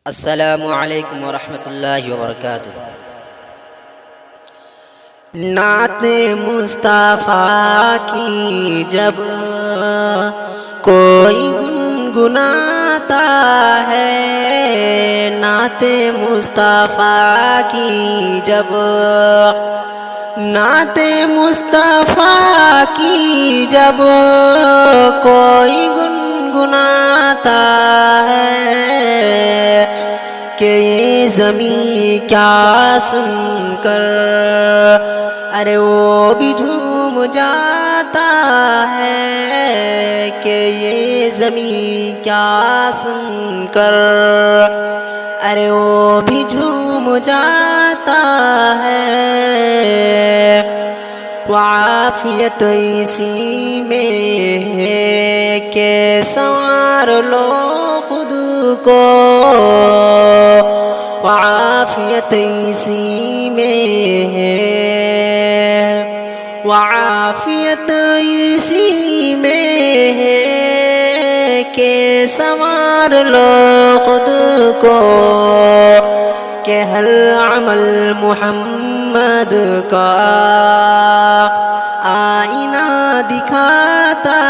अस्सलामु अलैकुम वरहमतुल्लाहि वबरकातुह। नाते मुस्तफ़ा की जब कोई गुनगुनाता है, नाते मुस्तफ़ा की जब, नाते मुस्तफ़ा की जब कोई गुनगुनाता है कि ये ज़मीं क्या सुनकर अरे वो भी झूम जाता है कि ये ज़मीं क्या सुनकर अरे वो भी झूम जाता है। वाफ़ियत इसी में है कि संवार लो खुद को, वाफ़ियत इसी में है, वाफ़ियत इसी में है कि संवार लो खुद को कि हर अमल मोहम्मद का आईना दिखाता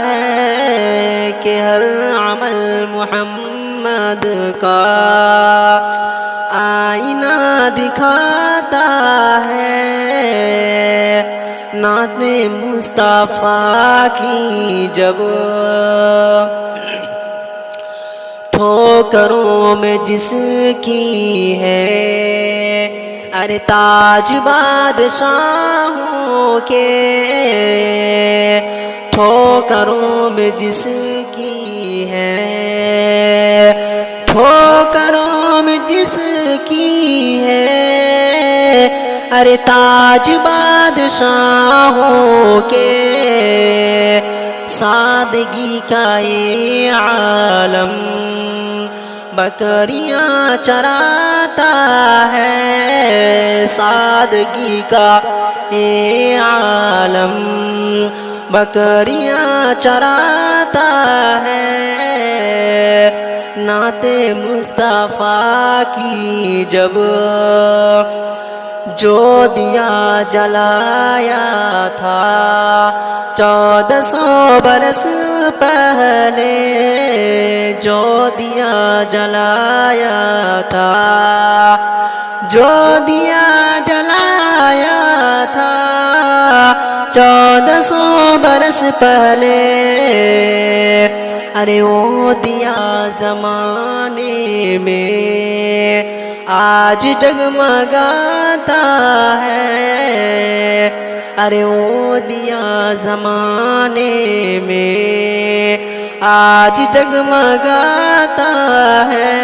है कि हर अमल मोहम्मद का आईना दिखाता है। नाते मुस्तफ़ा की जब ठोकरों में जिसकी है अरे ताज बादशाहों के, ठोकरों में जिसकी है, ठोकरों में जिसकी है अरे ताज बादशाहों के, सादगी का ये आलम बकरियां चराता है, सादगी का ये आलम बकरियां चराता है। नाते मुस्तफ़ा की जब जो दिया जलाया था 1400 बरस पहले, जो दिया जलाया था, जो दिया जलाया था 1400 बरस पहले अरे वो दिया ज़माने में आज जगमगाता है, अरे वो दिया ज़माने में आज जगमगाता है।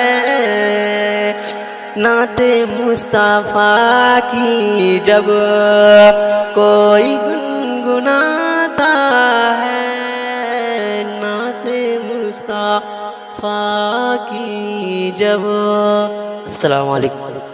नाते मुस्तफ़ा की जब कोई गुनगुनाता है, नाते मुस्तफ़ा की जब। अस्सलामु अलैकुम।